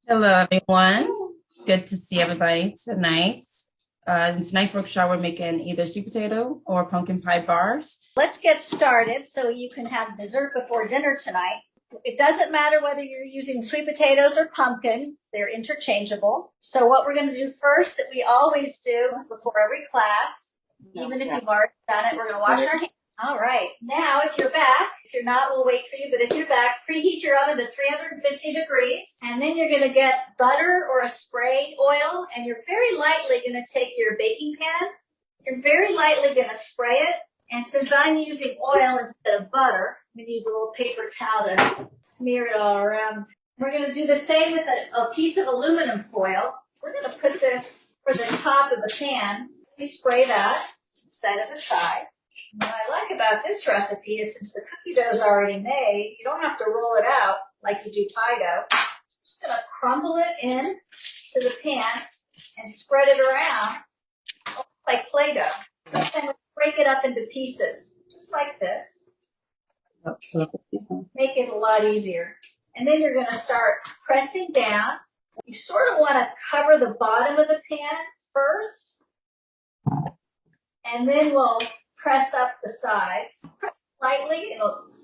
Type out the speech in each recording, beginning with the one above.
Hello, everyone. It's good to see everybody tonight. In tonight's workshop, we're making either sweet potato or pumpkin pie bars. Let's get started so you can have dessert before dinner tonight. It doesn't matter whether you're using sweet potatoes or pumpkin, they're interchangeable. So what we're going to do first that we always do before every class, even if you've already done it, we're going to wash our hands. All right. Now, if you're back, if you're not, we'll wait for you. But if you're back, preheat your oven to 350 degrees. And then you're going to get butter or a spray oil. And you're very lightly going to take your baking pan. You're very lightly going to spray it. And since I'm using oil instead of butter, I'm going to use a little paper towel to smear it all around. We're going to do the same with a piece of aluminum foil. We're going to put this for the top of the pan. We spray that, set it aside. What I like about this recipe is since the cookie dough is already made, you don't have to roll it out like you do pie dough. I'm just going to crumble it in to the pan and spread it around like Play-Doh. And break it up into pieces, just like this. Make it a lot easier. And then you're going to start pressing down. You sort of want to cover the bottom of the pan first, and then we'll press up the sides lightly.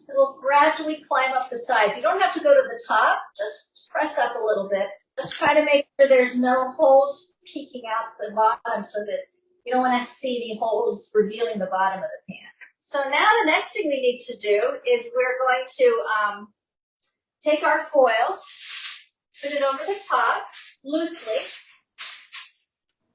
It'll gradually climb up the sides. You don't have to go to the top. Just press up a little bit. Just try to make sure there's no holes peeking out the bottom so that you don't want to see any holes revealing the bottom of the pan. So now the next thing we need to do is we're going to take our foil, put it over the top loosely,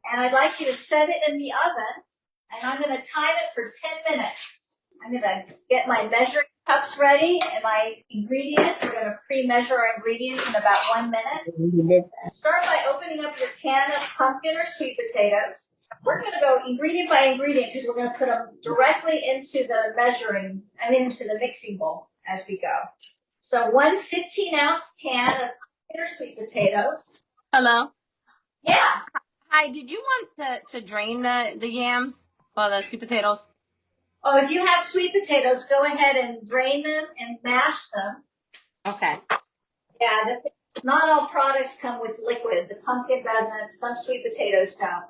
and I'd like you to set it in the oven, and I'm going to time it for 10 minutes. I'm going to get my measuring cups ready and my ingredients. We're going to pre-measure our ingredients in about 1 minute. Start by opening up your can of pumpkin or sweet potatoes. We're going to go ingredient by ingredient because we're going to put them directly into the mixing bowl as we go. So 1 15-ounce can of pumpkin or sweet potatoes. Hello. Yeah. Hi. Did you want to drain the yams or the sweet potatoes? Oh, if you have sweet potatoes, go ahead and drain them and mash them. Okay. Yeah. Not all products come with liquid. The pumpkin doesn't. Some sweet potatoes don't.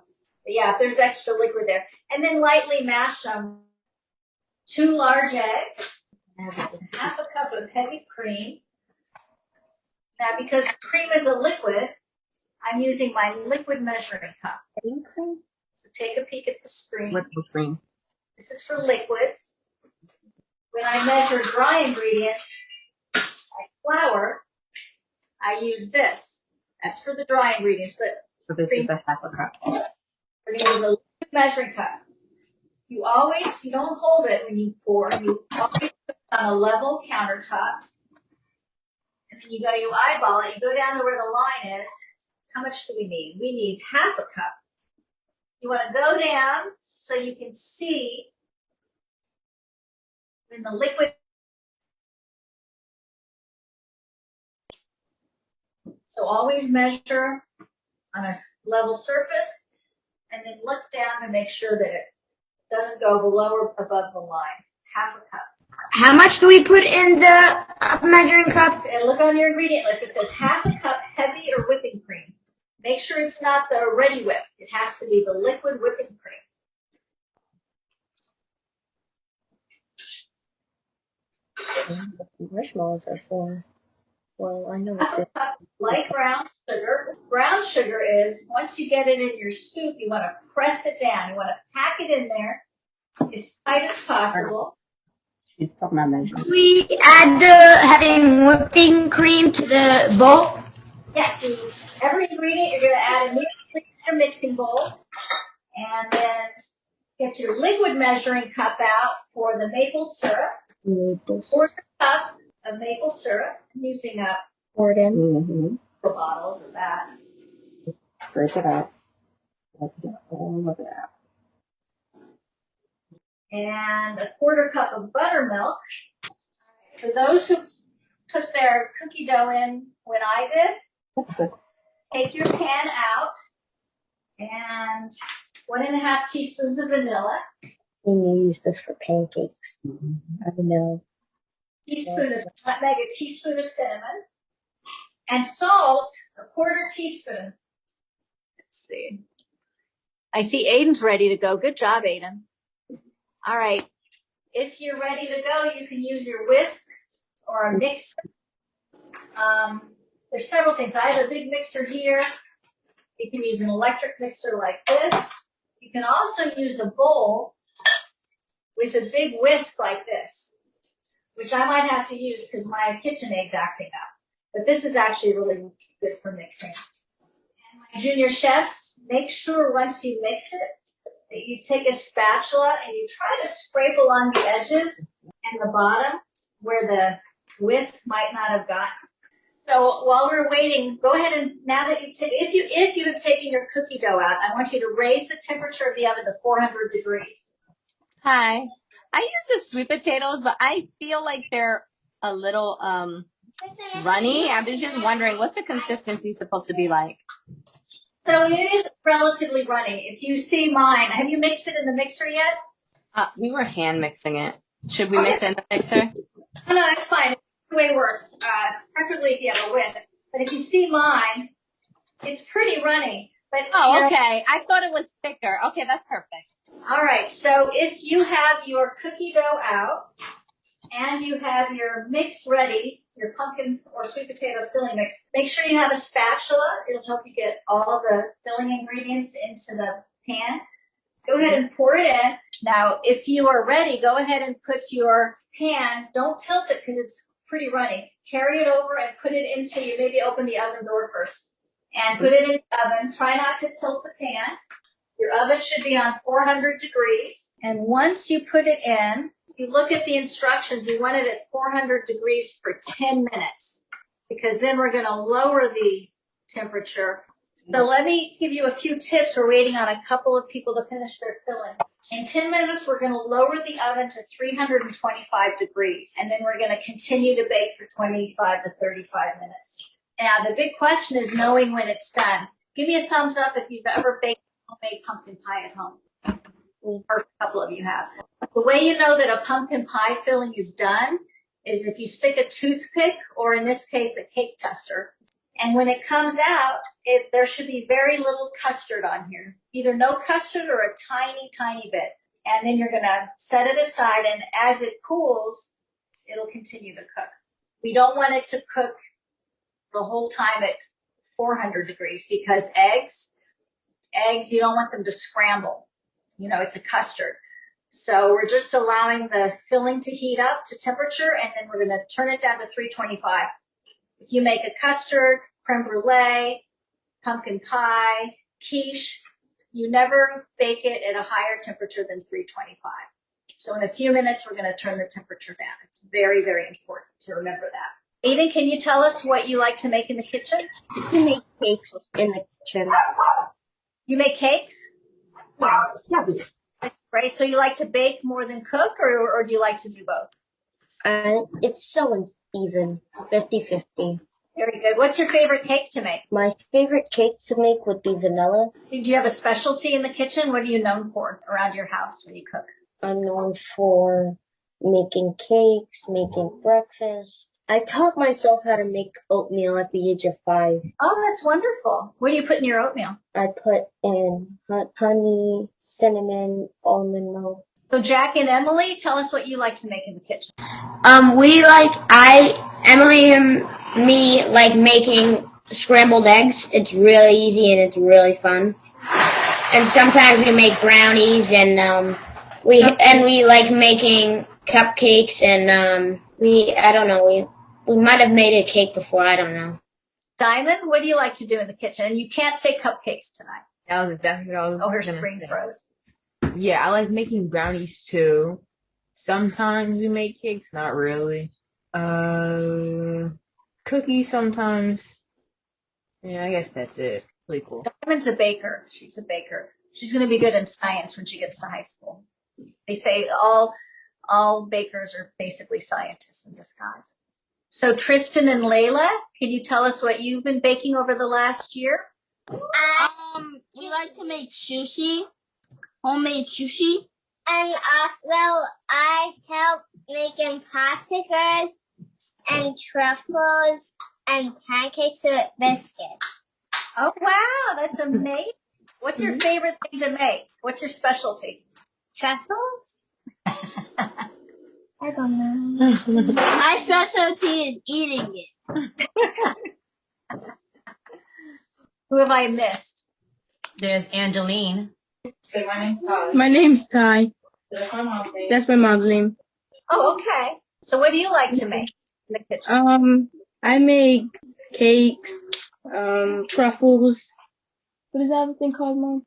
But yeah, if there's extra liquid there. And then lightly mash them. 2 large eggs. Half a cup of heavy cream. Now, because cream is a liquid, I'm using my liquid measuring cup. Cream? So take a peek at the screen. Liquid cream. This is for liquids. When I measure dry ingredients, like flour, I use this. That's for the dry ingredients, but So this is a half a cup. we're going to use a liquid measuring cup. You don't hold it when you pour. You always put it on a level countertop. And then you eyeball it. You go down to where the line is. How much do we need? We need half a cup. You want to go down so you can see when the liquid. So always measure on a level surface and then look down to make sure that it doesn't go below or above the line. Half a cup. How much do we put in the measuring cup? And look on your ingredient list. It says half a cup heavy or whipping cream. Make sure it's not the ready whip. It has to be the liquid whipping cream. Marshmallows are for, well, I know what Light brown sugar. Brown sugar is, once you get it in your scoop, you want to press it down. You want to pack it in there as tight as possible. She's talking about measuring. Do we add the having whipping cream to the bowl? Yes, so every ingredient you're going to add immediately to your mixing bowl. And then get your liquid measuring cup out for the maple syrup. Quarter cup of maple syrup. I'm using a Pour it in. Mm-hmm. bottles of that. Break it out. Get all of it out. And a quarter cup of buttermilk. For those who put their cookie dough in when I did, That's good. take your pan out and 1.5 teaspoons of vanilla, And you use this for pancakes. I know. teaspoon of nutmeg, a teaspoon of cinnamon, And salt, a quarter teaspoon. Let's see. I see Aiden's ready to go. Good job, Aiden. All right. If you're ready to go, you can use your whisk or a mixer. There's several things. I have a big mixer here. You can use an electric mixer like this. You can also use a bowl with a big whisk like this, which I might have to use because my KitchenAid's acting up. But this is actually really good for mixing. And my junior chefs, make sure once you mix it, that you take a spatula and you try to scrape along the edges and the bottom where the whisk might not have gotten. So while we're waiting, go ahead and now that if you have taken your cookie dough out, I want you to raise the temperature of the oven to 400 degrees. Hi. I use the sweet potatoes, but I feel like they're a little runny. I was just wondering, what's the consistency supposed to be like? So it is relatively runny. If you see mine, have you mixed it in the mixer yet? We were hand mixing it. Should we mix it in the mixer? Oh, no, that's fine. The way it works, preferably if you have a whisk. But if you see mine, it's pretty runny. But Oh, okay. I thought it was thicker. Okay, that's perfect. All right. So if you have your cookie dough out and you have your mix ready, your pumpkin or sweet potato filling mix, make sure you have a spatula. It'll help you get all the filling ingredients into the pan. Go ahead and pour it in. Now, if you are ready, go ahead and put your pan, don't tilt it because it's pretty runny. Carry it over and put it into, you maybe open the oven door first and put it in the oven. Try not to tilt the pan. Your oven should be on 400 degrees. And once you put it in, if you look at the instructions, you want it at 400 degrees for 10 minutes because then we're going to lower the temperature. So let me give you a few tips. We're waiting on a couple of people to finish their filling. In 10 minutes, we're going to lower the oven to 325 degrees, and then we're going to continue to bake for 25 to 35 minutes. Now, the big question is knowing when it's done. Give me a thumbs up if you've ever baked homemade pumpkin pie at home. Or a couple of you have. The way you know that a pumpkin pie filling is done is if you stick a toothpick, or in this case, a cake tester. And when it comes out, there should be very little custard on here. Either no custard or a tiny, tiny bit. And then you're going to set it aside, and as it cools, it'll continue to cook. We don't want it to cook the whole time at 400 degrees because eggs, you don't want them to scramble. You know, it's a custard. So we're just allowing the filling to heat up to temperature, and then we're going to turn it down to 325. If you make a custard, creme brulee, pumpkin pie, quiche, you never bake it at a higher temperature than 325. So in a few minutes, we're going to turn the temperature down. It's very, very important to remember that. Aiden, can you tell us what you like to make in the kitchen? You can make cakes in the kitchen. You make cakes? Yeah. Right, so you like to bake more than cook, or do you like to do both? It's so even, 50-50. Very good. What's your favorite cake to make? My favorite cake to make would be vanilla. Do you have a specialty in the kitchen? What are you known for around your house when you cook? I'm known for making cakes, making breakfast. I taught myself how to make oatmeal at the age of 5. Oh, that's wonderful. What do you put in your oatmeal? I put in honey, cinnamon, almond milk. So Jack and Emily, tell us what you like to make in the kitchen. Emily and me like making scrambled eggs. It's really easy and it's really fun. And sometimes we make brownies and we like making cupcakes and we might have made a cake before, I don't know. Diamond, what do you like to do in the kitchen? And you can't say cupcakes tonight. That was exactly what I was Oh, her gonna screen say. froze. Yeah, I like making brownies too. Sometimes we make cakes, not really. Cookies sometimes. Yeah, I guess that's it. Pretty cool. Diamond's a baker. She's a baker. She's going to be good in science when she gets to high school. They say all bakers are basically scientists in disguise. So Tristan and Layla, can you tell us what you've been baking over the last year? We like to make sushi, homemade sushi. And also, I help making popsicles and truffles and pancakes with biscuits. Oh, wow, that's amazing. What's your favorite thing to make? What's your specialty? Truffles? I don't know. My specialty is eating it. Who have I missed? There's Angeline. My name's Ty. That's my mom's name. Oh, okay. So what do you like to make in the kitchen? I make cakes, truffles. What is that other thing called, Mom?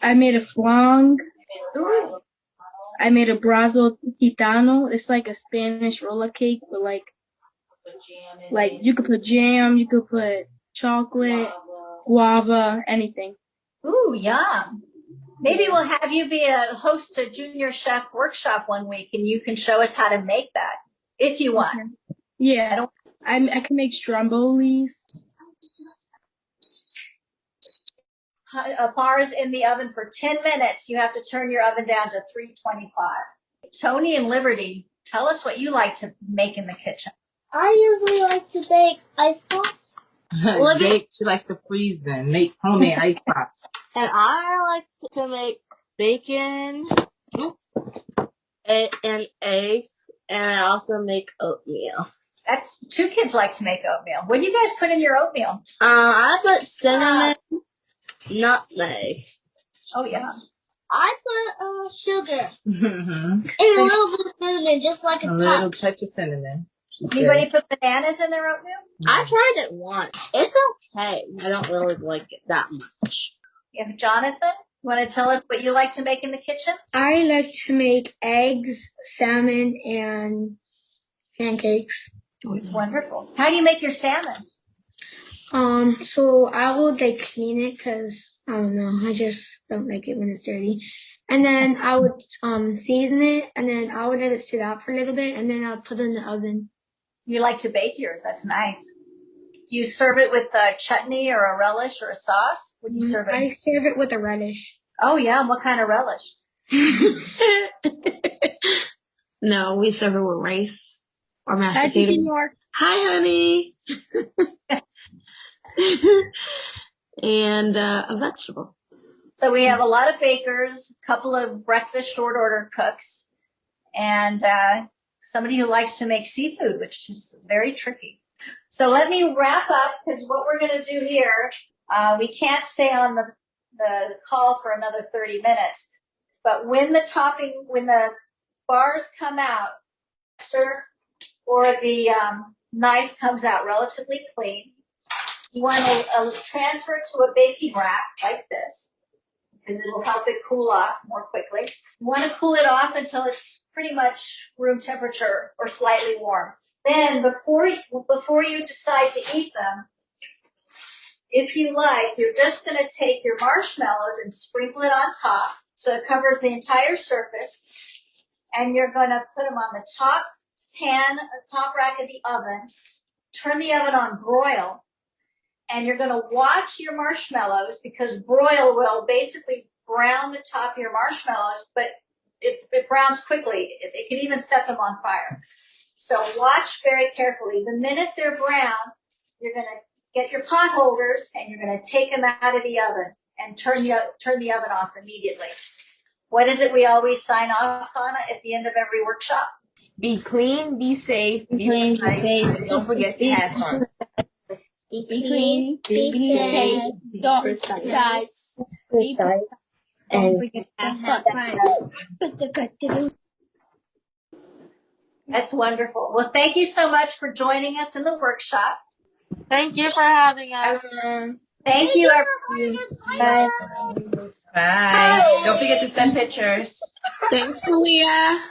I made a flan. Ooh. I made a brazo gitano. It's like a Spanish roller cake, but like you could put jam, you could put chocolate, guava, anything. Ooh, yum. Maybe we'll have you be a host to Junior Chef Workshop one week and you can show us how to make that if you want. Yeah, I can make strombolis. Bars in the oven for 10 minutes. You have to turn your oven down to 325. Tony and Liberty, tell us what you like to make in the kitchen. I usually like to bake ice pops. Bake, she likes to freeze them, make homemade ice pops. And I like to make bacon, and eggs, and I also make oatmeal. That's 2 kids like to make oatmeal. What do you guys put in your oatmeal? I put cinnamon, nutmeg. Oh, yeah. I put sugar Mm-hmm. and a little bit of cinnamon, just like a little touch. touch of cinnamon. Anybody put bananas in their oatmeal? I tried it once. It's okay. I don't really like it that much. You have Jonathan? You want to tell us what you like to make in the kitchen? I like to make eggs, salmon, and pancakes. It's wonderful. How do you make your salmon? So I will clean it because I don't know, I just don't like it when it's dirty. And then I would season it, and then I would let it sit out for a little bit, and then I'll put it in the oven. You like to bake yours. That's nice. Do you serve it with a chutney or a relish or a sauce? What do you serve it? I serve it with a relish. Oh, yeah. What kind of relish? No, we serve it with rice or mashed Hi, potatoes. Mark. Hi, honey. And a vegetable. So we have a lot of bakers, a couple of breakfast short order cooks, and somebody who likes to make seafood, which is very tricky. So let me wrap up, because what we're going to do here, we can't stay on the call for another 30 minutes. But when the bars come out, or the knife comes out relatively clean, you want to transfer it to a baking rack like this, because it will help it cool off more quickly. You want to cool it off until it's pretty much room temperature or slightly warm. Then before you decide to eat them, if you like, you're just going to take your marshmallows and sprinkle it on top so it covers the entire surface. And you're going to put them on the top rack of the oven, turn the oven on broil, and you're going to watch your marshmallows, because broil will basically brown the top of your marshmallows, but it browns quickly. It can even set them on fire. So watch very carefully. The minute they're brown, you're going to get your pot holders and you're going to take them out of the oven and turn the oven off immediately. What is it we always sign off on at the end of every workshop? Be clean, be safe, be clean, be precise, safe, and don't forget to have fun. Be clean, be safe, don't precise, And That's wonderful. Well, thank you so much for joining us in the workshop. Thank you for having us. Thank you, everyone. Bye. Bye. Don't forget to send pictures. Thanks, Malia.